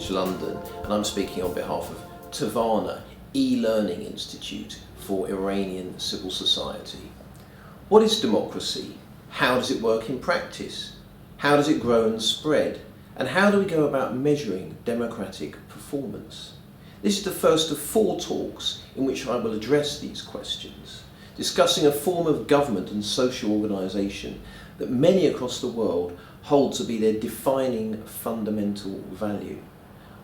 College London, and I'm speaking on behalf of Tavana e-Learning Institute for Iranian Civil Society. What is democracy? How does it work in practice? How does it grow and spread? And how do we go about measuring democratic performance? This is the first of 4 talks in which I will address these questions, discussing a form of government and social organisation that many across the world hold to be their defining fundamental value.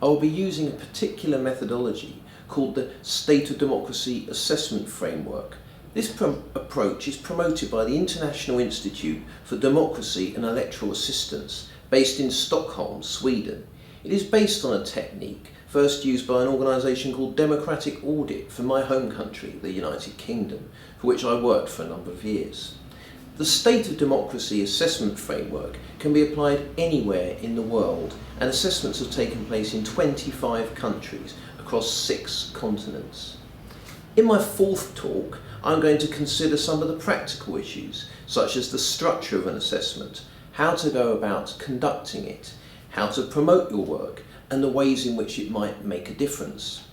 I will be using a particular methodology called the State of Democracy Assessment Framework. This approach is promoted by the International Institute for Democracy and Electoral Assistance, based in Stockholm, Sweden. It is based on a technique first used by an organisation called Democratic Audit from my home country, the United Kingdom, for which I worked for a number of years. The State of Democracy Assessment Framework can be applied anywhere in the world, and assessments have taken place in 25 countries across 6 continents. In my 4th talk, I'm going to consider some of the practical issues, such as the structure of an assessment, how to go about conducting it, how to promote your work, and the ways in which it might make a difference.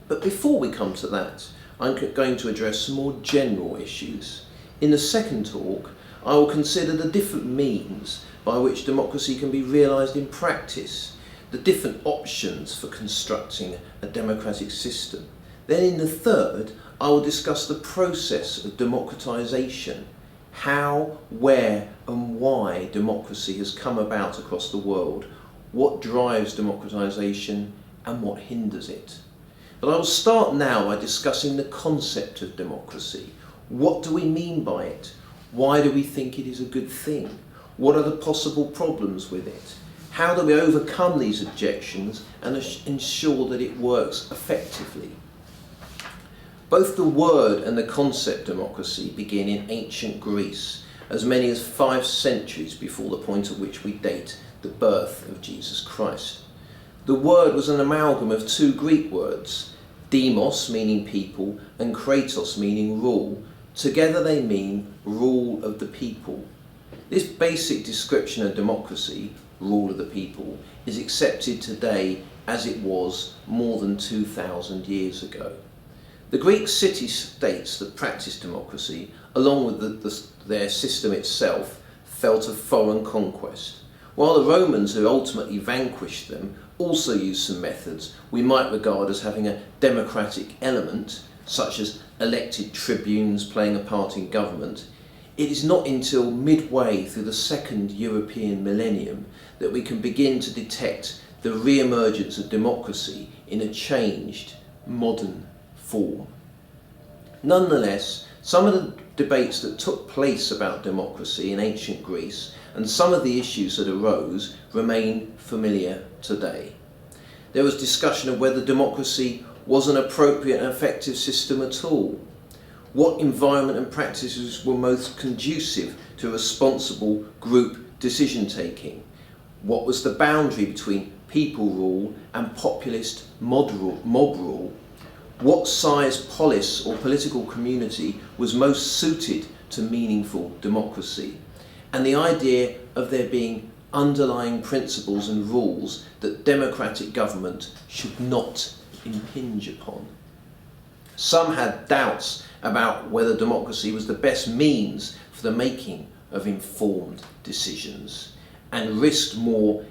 But before we come to that, I'm going to address some more general issues. In the 2nd talk, I will consider the different means by which democracy can be realised in practice, the different options for constructing a democratic system. Then in the 3rd, I will discuss the process of democratisation, how, where and why democracy has come about across the world, what drives democratisation and what hinders it. But I will start now by discussing the concept of democracy. What do we mean by it? Why do we think it is a good thing? What are the possible problems with it? How do we overcome these objections and ensure that it works effectively? Both the word and the concept democracy begin in ancient Greece, as many as 5 centuries before the point at which we date the birth of Jesus Christ. The word was an amalgam of 2 Greek words, demos meaning people and kratos meaning rule. Together they mean rule of the people. This basic description of democracy, rule of the people, is accepted today as it was more than 2,000 years ago. The Greek city-states that practiced democracy, along with their system itself, fell to foreign conquest. While the Romans, who ultimately vanquished them, also used some methods we might regard as having a democratic element, such as elected tribunes playing a part in government, it is not until midway through the 2nd European millennium that we can begin to detect the re-emergence of democracy in a changed, modern form. Nonetheless, some of the debates that took place about democracy in ancient Greece and some of the issues that arose remain familiar today. There was discussion of whether democracy was an appropriate and effective system at all. What environment and practices were most conducive to responsible group decision taking? What was the boundary between people rule and populist mob rule? What size polis or political community was most suited to meaningful democracy? And the idea of there being underlying principles and rules that democratic government should not impinge upon. Some had doubts about whether democracy was the best means for the making of informed decisions and risked more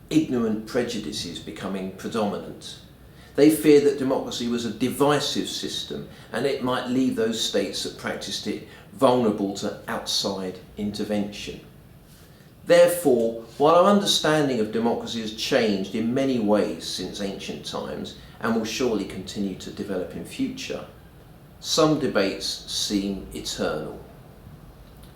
ignorant prejudices becoming predominant. They feared that democracy was a divisive system and it might leave those states that practiced it vulnerable to outside intervention. Therefore, while our understanding of democracy has changed in many ways since ancient times and will surely continue to develop in future, some debates seem eternal.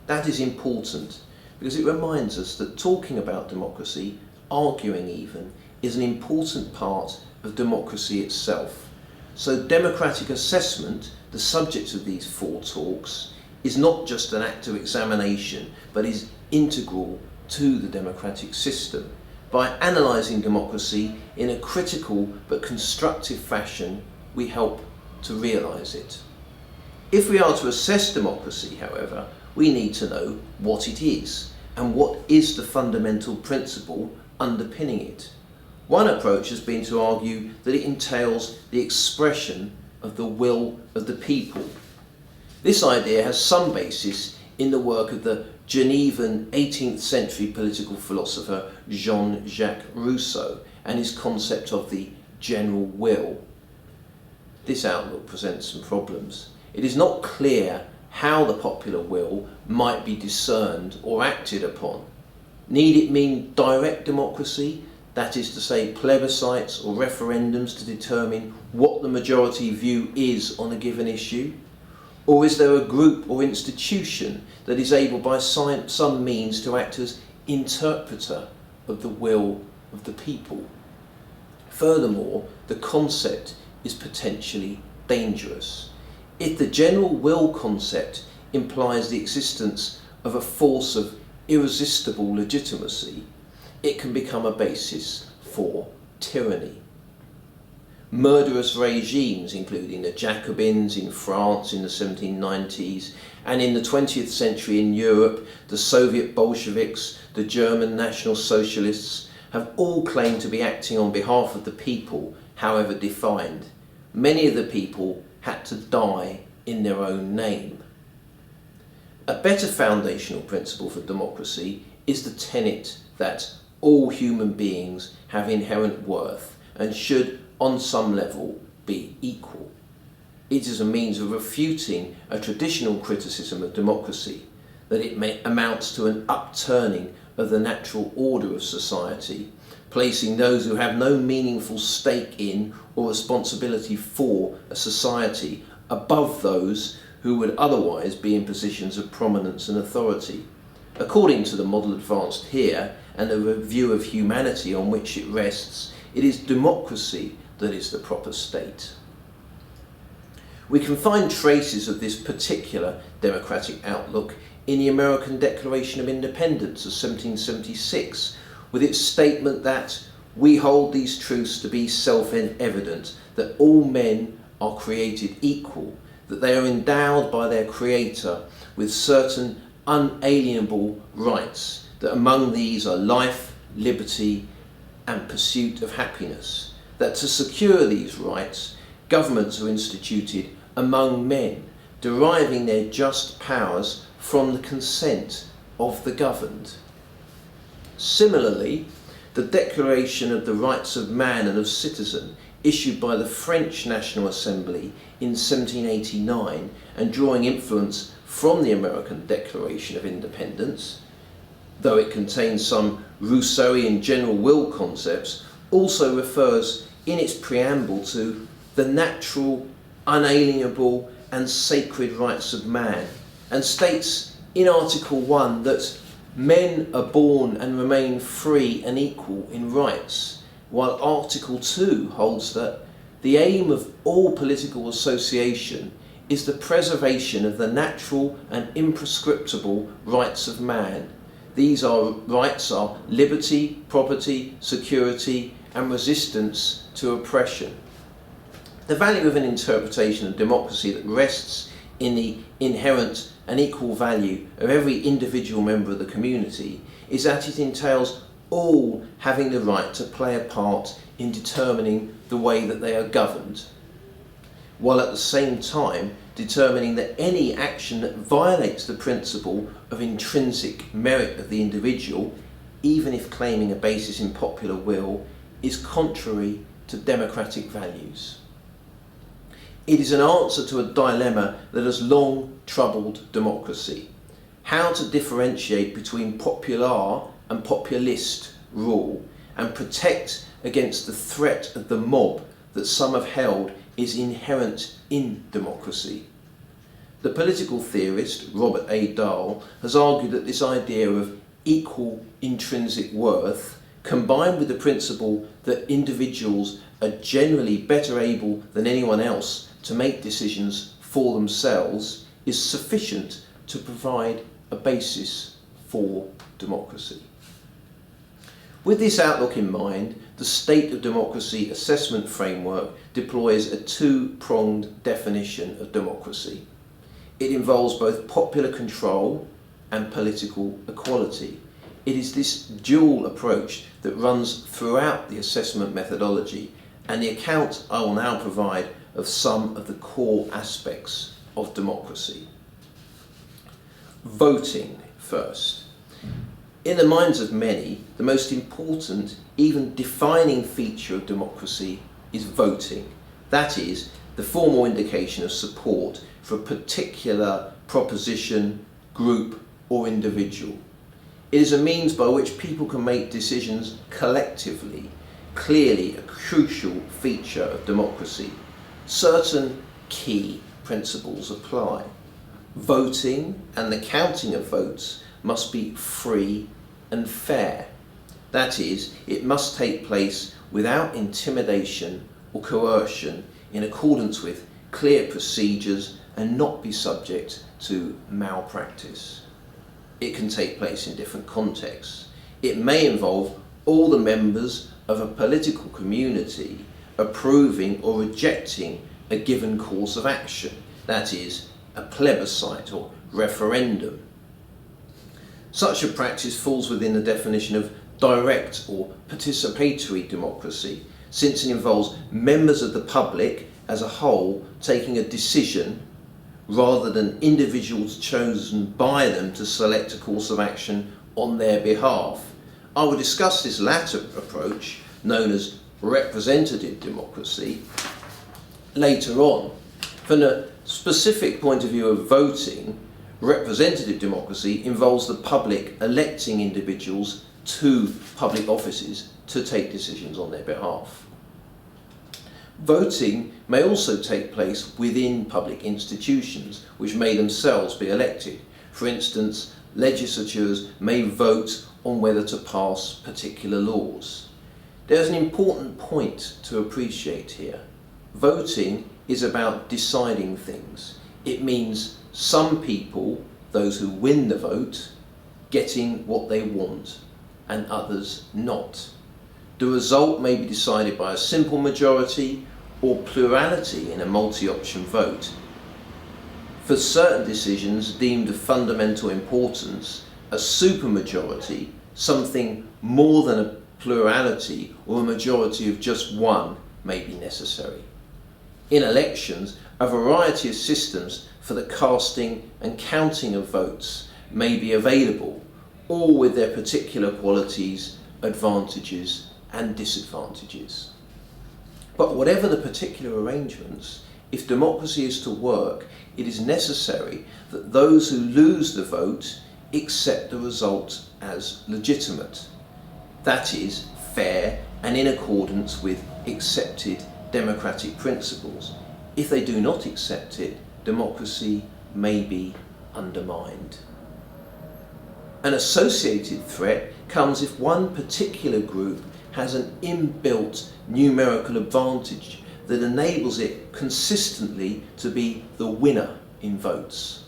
That is important because it reminds us that talking about democracy, arguing even, is an important part of democracy itself. So democratic assessment, the subject of these 4 talks, is not just an act of examination, but is integral to the democratic system. By analysing democracy in a critical but constructive fashion, we help to realise it. If we are to assess democracy, however, we need to know what it is and what is the fundamental principle underpinning it. One approach has been to argue that it entails the expression of the will of the people. This idea has some basis in the work of the Genevan 18th century political philosopher Jean-Jacques Rousseau and his concept of the general will. This outlook presents some problems. It is not clear how the popular will might be discerned or acted upon. Need it mean direct democracy, that is to say plebiscites or referendums to determine what the majority view is on a given issue? Or is there a group or institution that is able by some means to act as interpreter of the will of the people? Furthermore, the concept is potentially dangerous. If the general will concept implies the existence of a force of irresistible legitimacy, it can become a basis for tyranny. Murderous regimes, including the Jacobins in France in the 1790s, and in the 20th century in Europe, the Soviet Bolsheviks, the German National Socialists, have all claimed to be acting on behalf of the people, however defined. Many of the people had to die in their own name. A better foundational principle for democracy is the tenet that all human beings have inherent worth and should, on some level, be equal. It is a means of refuting a traditional criticism of democracy, that it amounts to an upturning of the natural order of society, placing those who have no meaningful stake in or responsibility for a society above those who would otherwise be in positions of prominence and authority. According to the model advanced here and the review of humanity on which it rests, it is democracy that is the proper state. We can find traces of this particular democratic outlook in the American Declaration of Independence of 1776, with its statement that we hold these truths to be self-evident, that all men are created equal, that they are endowed by their Creator with certain unalienable rights, that among these are life, liberty, and pursuit of happiness, that to secure these rights, governments are instituted among men, deriving their just powers from the consent of the governed. Similarly, the Declaration of the Rights of Man and of Citizen, issued by the French National Assembly in 1789 and drawing influence from the American Declaration of Independence, though it contains some Rousseauian general will concepts, also refers in its preamble to the natural, unalienable and sacred rights of man, and states in Article 1 that men are born and remain free and equal in rights, while Article 2 holds that the aim of all political association is the preservation of the natural and imprescriptible rights of man. These rights are liberty, property, security, and resistance to oppression. The value of an interpretation of democracy that rests in the inherent and equal value of every individual member of the community is that it entails all having the right to play a part in determining the way that they are governed, while at the same time determining that any action that violates the principle of intrinsic merit of the individual, even if claiming a basis in popular will, is contrary to democratic values. It is an answer to a dilemma that has long troubled democracy: how to differentiate between popular and populist rule and protect against the threat of the mob that some have held is inherent in democracy. The political theorist Robert A. Dahl has argued that this idea of equal intrinsic worth, combined with the principle that individuals are generally better able than anyone else to make decisions for themselves, is sufficient to provide a basis for democracy. With this outlook in mind, the State of Democracy Assessment Framework deploys a two-pronged definition of democracy. It involves both popular control and political equality. It is this dual approach that runs throughout the assessment methodology, and the account I will now provide of some of the core aspects of democracy. Voting first. In the minds of many, the most important, even defining feature of democracy is voting. That is, the formal indication of support for a particular proposition, group, or individual. It is a means by which people can make decisions collectively, clearly a crucial feature of democracy. Certain key principles apply. Voting and the counting of votes must be free and fair. That is, it must take place without intimidation or coercion, in accordance with clear procedures, and not be subject to malpractice. It can take place in different contexts. It may involve all the members of a political community approving or rejecting a given course of action, that is, a plebiscite or referendum. Such a practice falls within the definition of direct or participatory democracy, since it involves members of the public as a whole taking a decision rather than individuals chosen by them to select a course of action on their behalf. I will discuss this latter approach, known as representative democracy, later on. From the specific point of view of voting, representative democracy involves the public electing individuals to public offices to take decisions on their behalf. Voting may also take place within public institutions, which may themselves be elected. For instance, legislatures may vote on whether to pass particular laws. There's an important point to appreciate here. Voting is about deciding things. It means some people, those who win the vote, getting what they want, and others not. The result may be decided by a simple majority or plurality in a multi-option vote. For certain decisions deemed of fundamental importance, a supermajority, something more than a plurality or a majority of just one, may be necessary. In elections, a variety of systems for the casting and counting of votes may be available, all with their particular qualities, advantages and disadvantages. But whatever the particular arrangements, if democracy is to work, it is necessary that those who lose the vote accept the result as legitimate. That is, fair and in accordance with accepted democratic principles. If they do not accept it, democracy may be undermined. An associated threat comes if one particular group has an inbuilt numerical advantage that enables it consistently to be the winner in votes,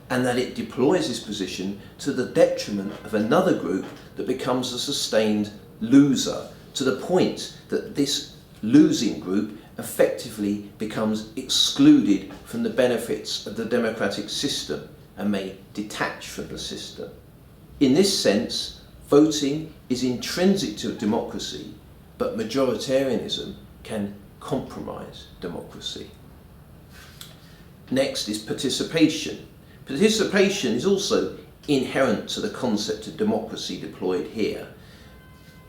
and that it deploys this position to the detriment of another group that becomes a sustained loser, to the point that this losing group effectively becomes excluded from the benefits of the democratic system and may detach from the system. In this sense, voting is intrinsic to democracy, but majoritarianism can compromise democracy. Next is participation. Participation is also inherent to the concept of democracy deployed here,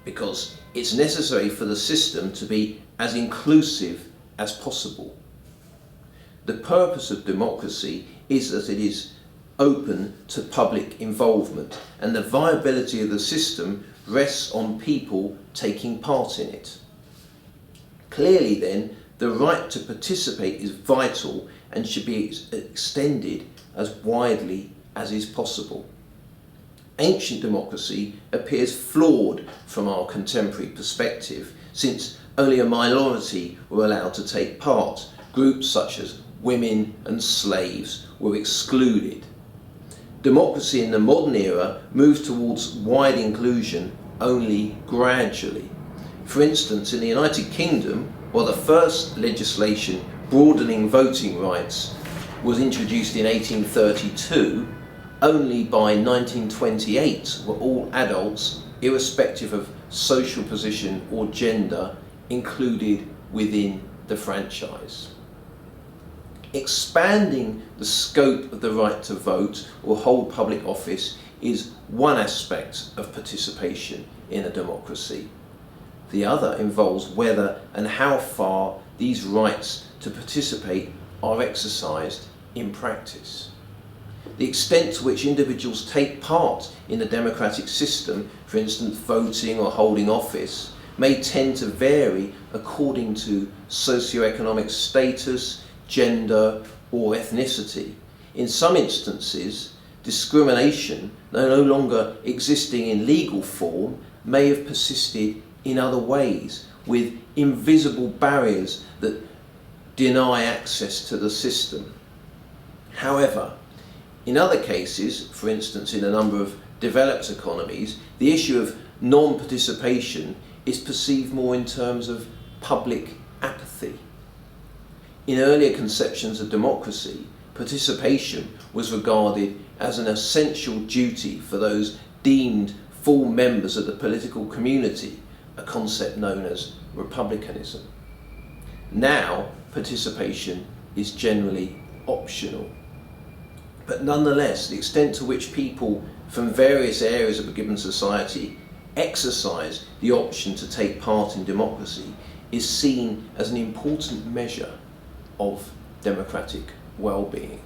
because it's necessary for the system to be as inclusive as possible. The purpose of democracy is that it is open to public involvement, and the viability of the system rests on people taking part in it. Clearly then, the right to participate is vital and should be extended as widely as is possible. Ancient democracy appears flawed from our contemporary perspective, since only a minority were allowed to take part. Groups such as women and slaves were excluded. Democracy in the modern era moves towards wide inclusion only gradually. For instance, in the United Kingdom, while the first legislation broadening voting rights was introduced in 1832, Only by 1928 were all adults, irrespective of social position or gender, included within the franchise. Expanding the scope of the right to vote or hold public office is one aspect of participation in a democracy. The other involves whether and how far these rights to participate are exercised in practice. The extent to which individuals take part in the democratic system, for instance voting or holding office, may tend to vary according to socioeconomic status, gender or ethnicity. In some instances, discrimination, though no longer existing in legal form, may have persisted in other ways, with invisible barriers that deny access to the system. However, in other cases, for instance in a number of developed economies, the issue of non-participation is perceived more in terms of public apathy. In earlier conceptions of democracy, participation was regarded as an essential duty for those deemed full members of the political community, a concept known as republicanism. Now, participation is generally optional. But nonetheless, the extent to which people from various areas of a given society exercise the option to take part in democracy is seen as an important measure of democratic well-being.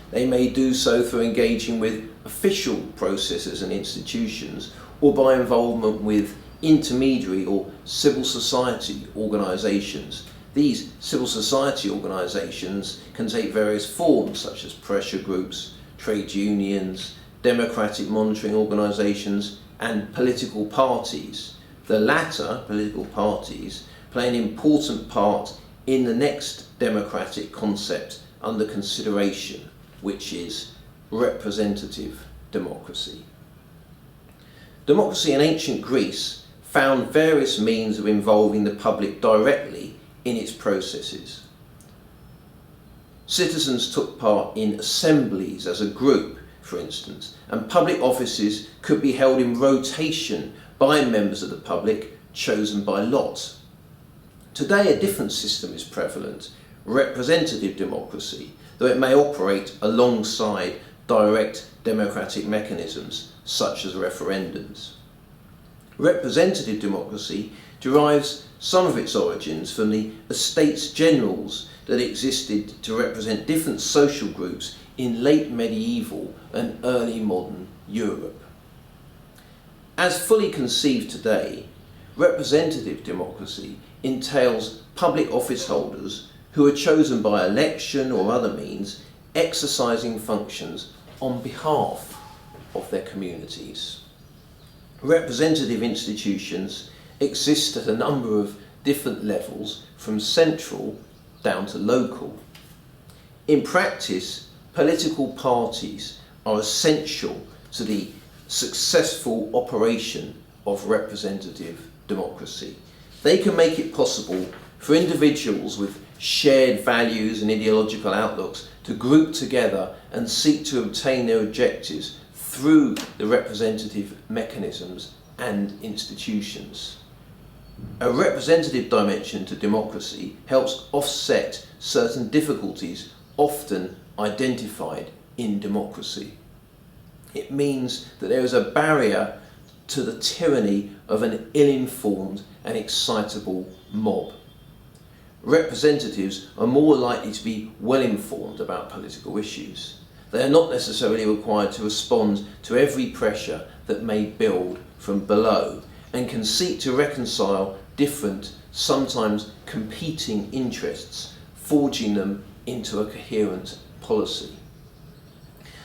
They may do so through engaging with official processes and institutions, or by involvement with intermediary or civil society organisations. These civil society organisations can take various forms, such as pressure groups, trade unions, democratic monitoring organisations and political parties. The latter, political parties, play an important part in the next democratic concept under consideration, which is representative democracy. Democracy in ancient Greece found various means of involving the public directly in its processes. Citizens took part in assemblies as a group, for instance, and public offices could be held in rotation by members of the public chosen by lot. Today a different system is prevalent, representative democracy, though it may operate alongside direct democratic mechanisms such as referendums. Representative democracy derives some of its origins from the Estates Generals that existed to represent different social groups in late medieval and early modern Europe. As fully conceived today, representative democracy entails public office holders who are chosen by election or other means, exercising functions on behalf of their communities. Representative institutions exist at a number of different levels, from central down to local. In practice, political parties are essential to the successful operation of representative democracy. They can make it possible for individuals with shared values and ideological outlooks to group together and seek to obtain their objectives through the representative mechanisms and institutions. A representative dimension to democracy helps offset certain difficulties often identified in democracy. It means that there is a barrier to the tyranny of an ill-informed and excitable mob. Representatives are more likely to be well informed about political issues. They are not necessarily required to respond to every pressure that may build from below, and can seek to reconcile different, sometimes competing interests, forging them into a coherent policy.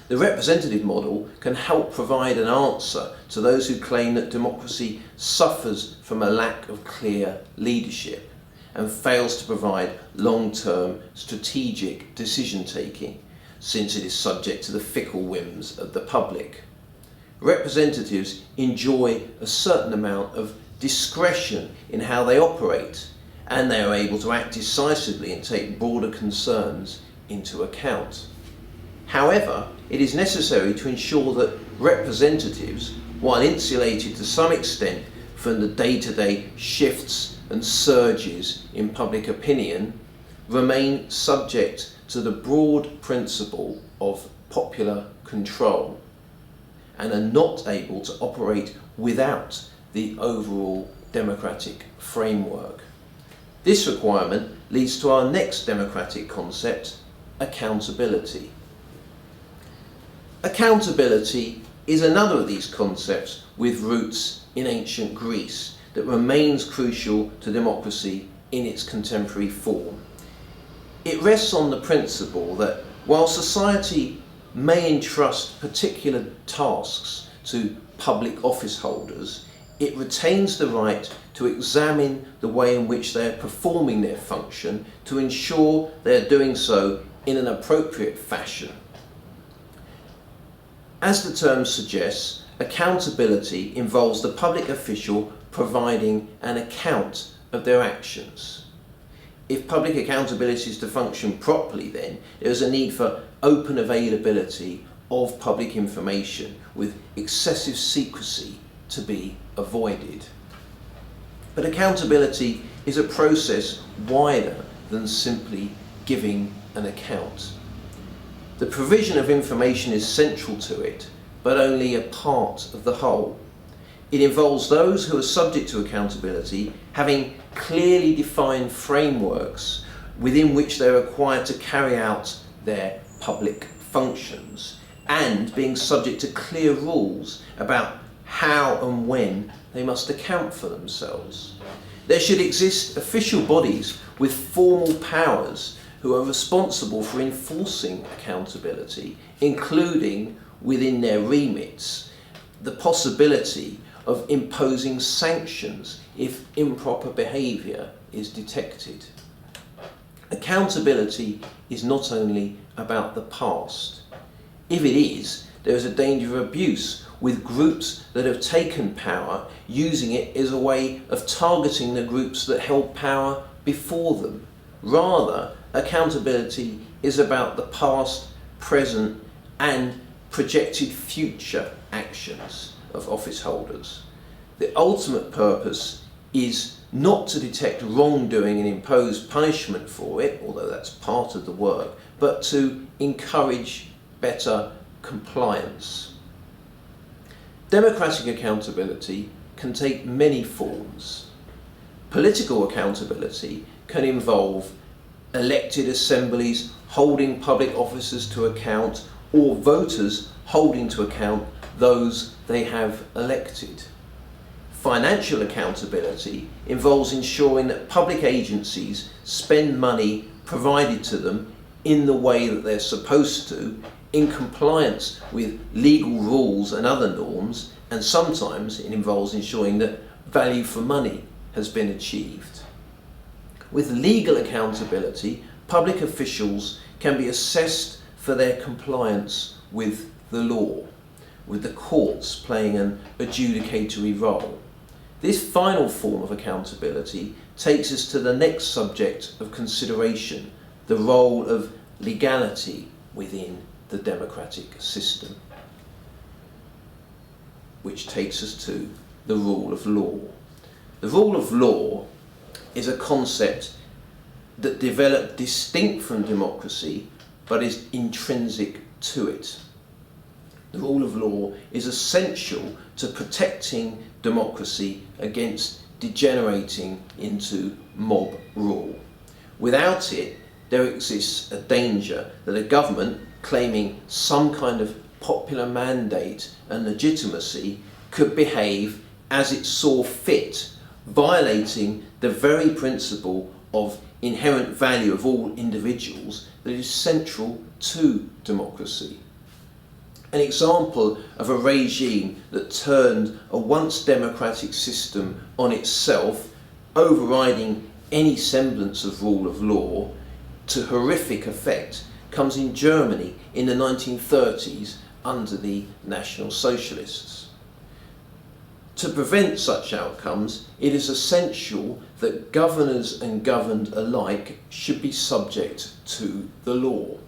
The representative model can help provide an answer to those who claim that democracy suffers from a lack of clear leadership and fails to provide long-term strategic decision-taking, since it is subject to the fickle whims of the public. Representatives enjoy a certain amount of discretion in how they operate, and they are able to act decisively and take broader concerns into account. However, it is necessary to ensure that representatives, while insulated to some extent from the day-to-day shifts and surges in public opinion, remain subject to the broad principle of popular control and are not able to operate without the overall democratic framework. This requirement leads to our next democratic concept, accountability. Accountability is another of these concepts with roots in ancient Greece that remains crucial to democracy in its contemporary form. It rests on the principle that while society may entrust particular tasks to public office holders, it retains the right to examine the way in which they are performing their function to ensure they are doing so in an appropriate fashion. As the term suggests, accountability involves the public official providing an account of their actions. If public accountability is to function properly, then there is a need for open availability of public information with excessive secrecy to be avoided. But accountability is a process wider than simply giving an account. The provision of information is central to it, but only a part of the whole. It involves those who are subject to accountability having clearly defined frameworks within which they are required to carry out their public functions and being subject to clear rules about how and when they must account for themselves. There should exist official bodies with formal powers who are responsible for enforcing accountability, including within their remits the possibility of imposing sanctions if improper behaviour is detected. Accountability is not only about the past. If it is, there is a danger of abuse, with groups that have taken power using it as a way of targeting the groups that held power before them. Rather, accountability is about the past, present, and projected future actions of office holders. The ultimate purpose is not to detect wrongdoing and impose punishment for it, although that's part of the work, but to encourage better compliance. Democratic accountability can take many forms. Political accountability can involve elected assemblies holding public officers to account, or voters holding to account those they have elected. Financial accountability involves ensuring that public agencies spend money provided to them in the way that they're supposed to, in compliance with legal rules and other norms, and sometimes it involves ensuring that value for money has been achieved. With legal accountability, public officials can be assessed for their compliance with the law, with the courts playing an adjudicatory role. This final form of accountability takes us to the next subject of consideration, the role of legality within the democratic system, which takes us to the rule of law. The rule of law is a concept that developed distinct from democracy but is intrinsic to it. The rule of law is essential to protecting democracy against degenerating into mob rule. Without it, there exists a danger that a government claiming some kind of popular mandate and legitimacy could behave as it saw fit, violating the very principle of inherent value of all individuals that is central to democracy. An example of a regime that turned a once democratic system on itself, overriding any semblance of rule of law, to horrific effect, comes in Germany in the 1930s under the National Socialists. To prevent such outcomes, it is essential that governors and governed alike should be subject to the law.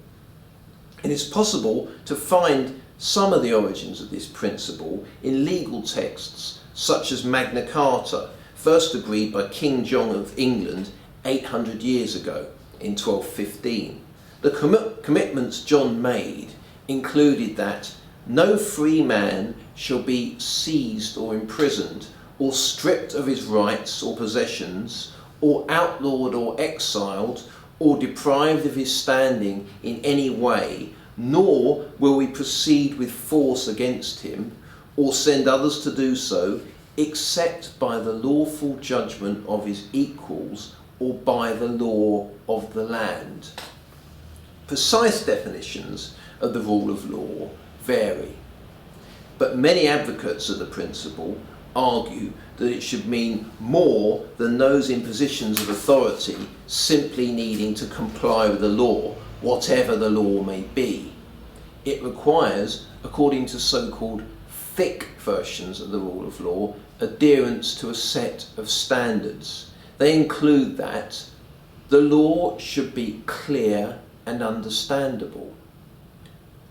It is possible to find some of the origins of this principle in legal texts such as Magna Carta, first agreed by King John of England 800 years ago in 1215. The commitments John made included that no free man shall be seized or imprisoned or stripped of his rights or possessions, or outlawed or exiled, or deprived of his standing in any way, nor will we proceed with force against him, or send others to do so, except by the lawful judgment of his equals, or by the law of the land. Precise definitions of the rule of law vary, but many advocates of the principle argue that it should mean more than those in positions of authority simply needing to comply with the law, whatever the law may be. It requires, according to so-called thick versions of the rule of law, adherence to a set of standards. They include that the law should be clear and understandable.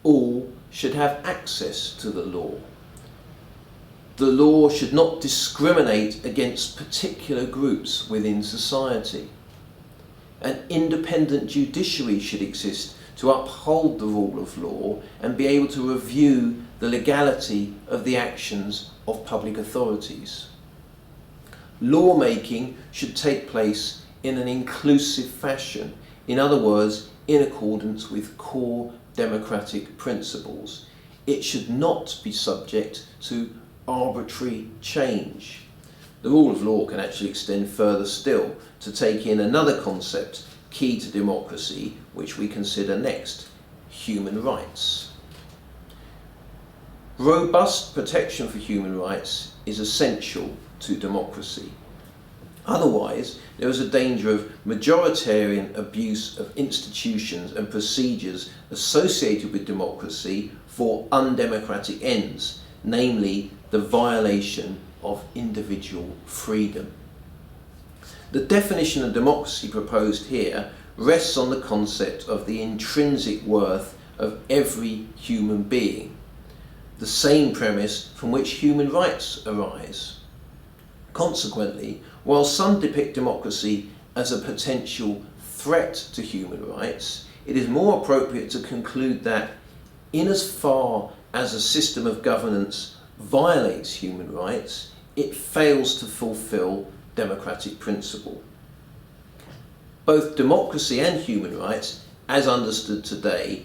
All should have access to the law. The law should not discriminate against particular groups within society. An independent judiciary should exist to uphold the rule of law and be able to review the legality of the actions of public authorities. Lawmaking should take place in an inclusive fashion, in other words, in accordance with core democratic principles. It should not be subject to arbitrary change. The rule of law can actually extend further still to take in another concept key to democracy, which we consider next: human rights. Robust protection for human rights is essential to democracy. Otherwise, there is a danger of majoritarian abuse of institutions and procedures associated with democracy for undemocratic ends, namely the violation of individual freedom. The definition of democracy proposed here rests on the concept of the intrinsic worth of every human being, the same premise from which human rights arise. Consequently, while some depict democracy as a potential threat to human rights, it is more appropriate to conclude that, in as far as a system of governance violates human rights, it fails to fulfill democratic principle. Both democracy and human rights, as understood today,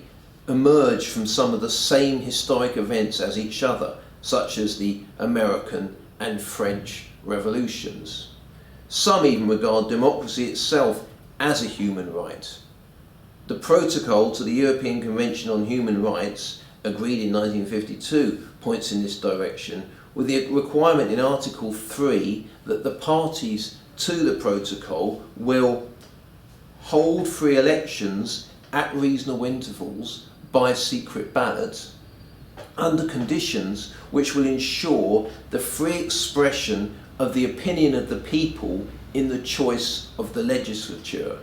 emerge from some of the same historic events as each other, such as the American and French revolutions. Some even regard democracy itself as a human right. The protocol to the European Convention on Human Rights, agreed in 1952, points in this direction, with the requirement in Article 3 that the parties to the protocol will hold free elections at reasonable intervals by secret ballot under conditions which will ensure the free expression of the opinion of the people in the choice of the legislature.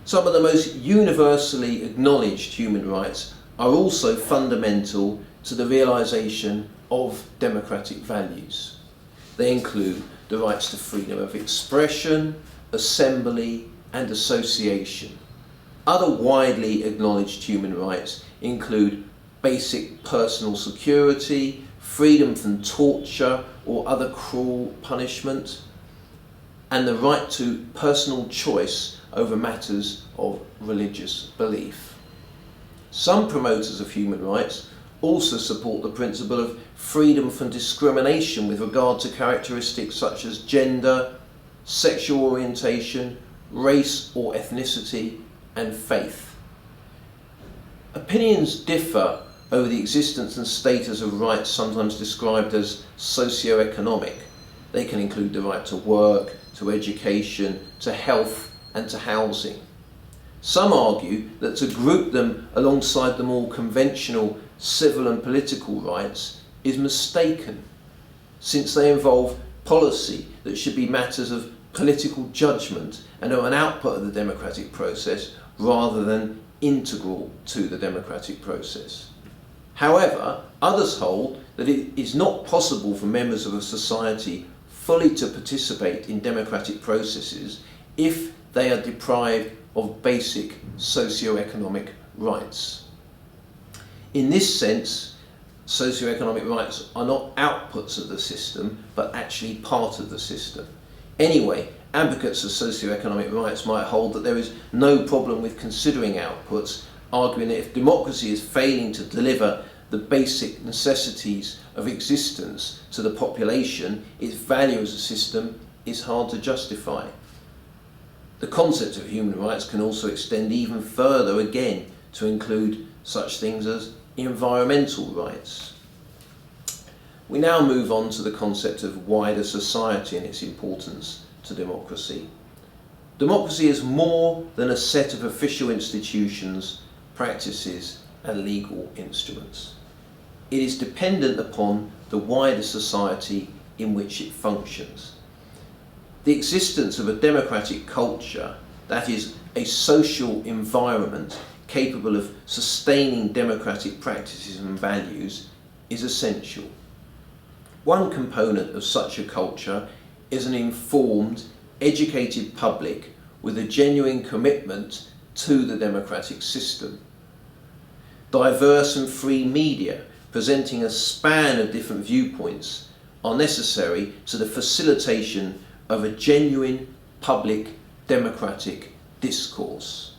Some of the most universally acknowledged human rights are also fundamental to the realisation of democratic values. They include the rights to freedom of expression, assembly, and association. Other widely acknowledged human rights include basic personal security, freedom from torture or other cruel punishment, and the right to personal choice over matters of religious belief. Some promoters of human rights also support the principle of freedom from discrimination with regard to characteristics such as gender, sexual orientation, race or ethnicity, and faith. Opinions differ over the existence and status of rights sometimes described as socio-economic. They can include the right to work, to education, to health, and to housing. Some argue that to group them alongside the more conventional civil and political rights is mistaken, since they involve policy that should be matters of political judgment and are an output of the democratic process rather than integral to the democratic process. However, others hold that it is not possible for members of a society fully to participate in democratic processes if they are deprived of basic socio-economic rights. In this sense, socio-economic rights are not outputs of the system, but actually part of the system. Anyway, advocates of socio-economic rights might hold that there is no problem with considering outputs, arguing that if democracy is failing to deliver the basic necessities of existence to the population, its value as a system is hard to justify. The concept of human rights can also extend even further again to include such things as environmental rights. We now move on to the concept of wider society and its importance to democracy. Democracy is more than a set of official institutions, practices, and legal instruments. It is dependent upon the wider society in which it functions. The existence of a democratic culture, that is, a social environment capable of sustaining democratic practices and values, is essential. One component of such a culture is an informed, educated public with a genuine commitment to the democratic system. Diverse and free media presenting a span of different viewpoints are necessary to the facilitation of a genuine public democratic discourse.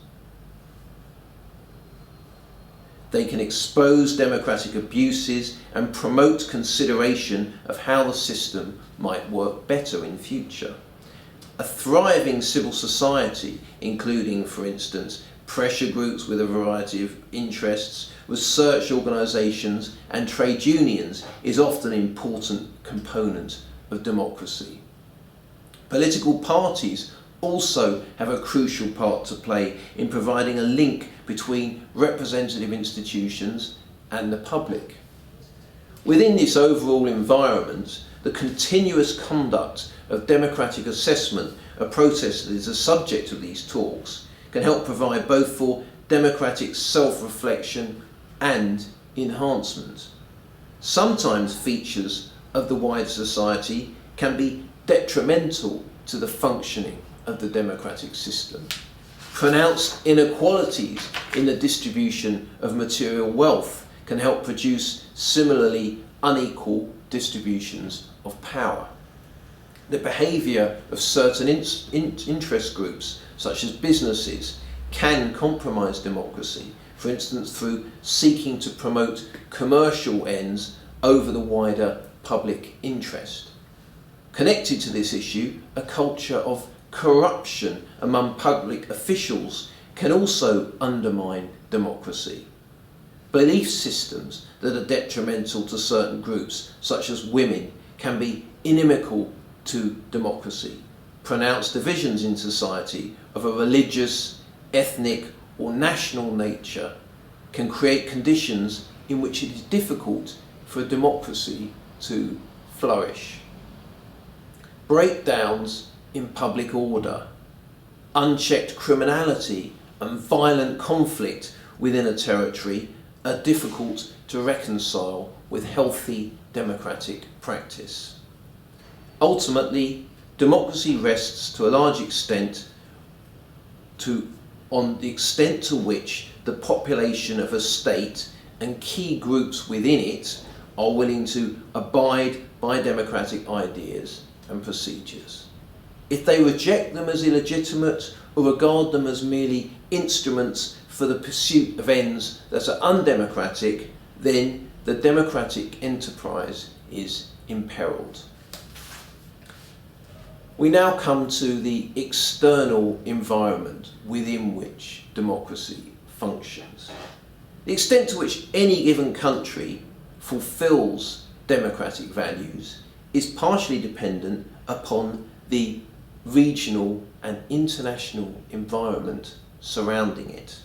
They can expose democratic abuses and promote consideration of how the system might work better in future. A thriving civil society, including, for instance, pressure groups with a variety of interests, research organisations and trade unions, is often an important component of democracy. Political parties also have a crucial part to play in providing a link between representative institutions and the public. Within this overall environment, the continuous conduct of democratic assessment of processes as a subject of these talks can help provide both for democratic self-reflection and enhancement. Sometimes features of the wider society can be detrimental to the functioning of the democratic system. Pronounced inequalities in the distribution of material wealth can help produce similarly unequal distributions of power. The behaviour of certain interest groups, such as businesses, can compromise democracy, for instance through seeking to promote commercial ends over the wider public interest. Connected to this issue, a culture of corruption among public officials can also undermine democracy. Belief systems that are detrimental to certain groups, such as women, can be inimical to democracy. Pronounced divisions in society of a religious, ethnic, or national nature can create conditions in which it is difficult for a democracy to flourish. Breakdowns in public order, unchecked criminality, and violent conflict within a territory are difficult to reconcile with healthy democratic practice. Ultimately, democracy rests to a large extent on the extent to which the population of a state and key groups within it are willing to abide by democratic ideas and procedures. If they reject them as illegitimate or regard them as merely instruments for the pursuit of ends that are undemocratic, then the democratic enterprise is imperilled. We now come to the external environment within which democracy functions. The extent to which any given country fulfills democratic values is partially dependent upon the regional and international environment surrounding it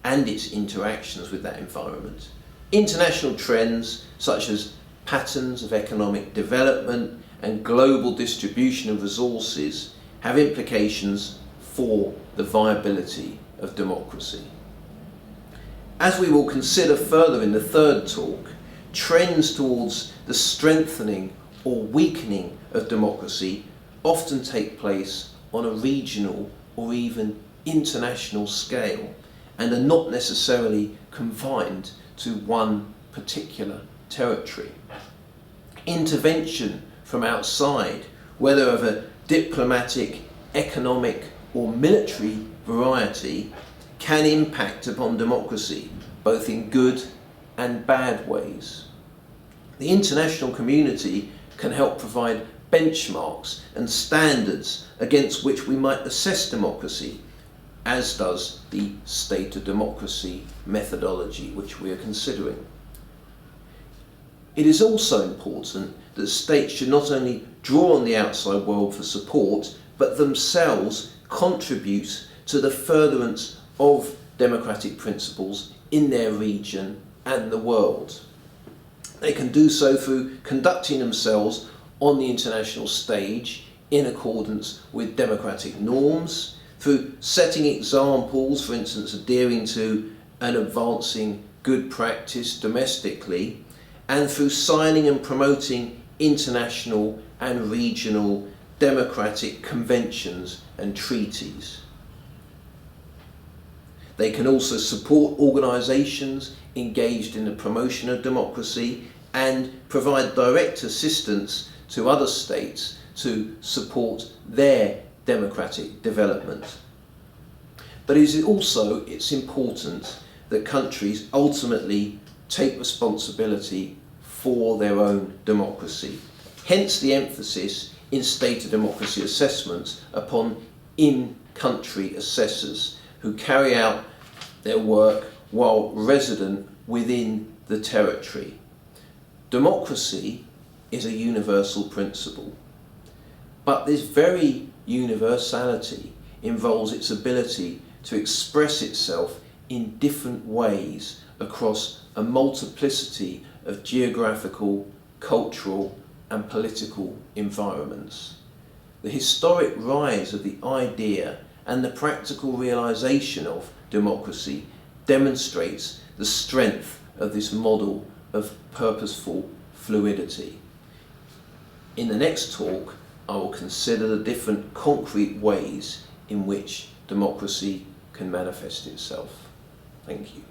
and its interactions with that environment. International trends such as patterns of economic development and global distribution of resources have implications for the viability of democracy. As we will consider further in the third talk, trends towards the strengthening or weakening of democracy often take place on a regional or even international scale and are not necessarily confined to one particular territory. Intervention from outside, whether of a diplomatic, economic or military variety, can impact upon democracy both in good and bad ways. The international community can help provide benchmarks and standards against which we might assess democracy, as does the State of Democracy methodology which we are considering. It is also important that states should not only draw on the outside world for support, but themselves contribute to the furtherance of democratic principles in their region and the world. They can do so through conducting themselves on the international stage in accordance with democratic norms, through setting examples, for instance, adhering to and advancing good practice domestically, and through signing and promoting international and regional democratic conventions and treaties. They can also support organisations engaged in the promotion of democracy and provide direct assistance to other states to support their democratic development. But it's important that countries ultimately take responsibility for their own democracy. Hence the emphasis in State of Democracy assessments upon in-country assessors who carry out their work while resident within the territory. Democracy is a universal principle, but this very universality involves its ability to express itself in different ways across a multiplicity of geographical, cultural and political environments. The historic rise of the idea and the practical realisation of democracy demonstrates the strength of this model of purposeful fluidity. In the next talk, I will consider the different concrete ways in which democracy can manifest itself. Thank you.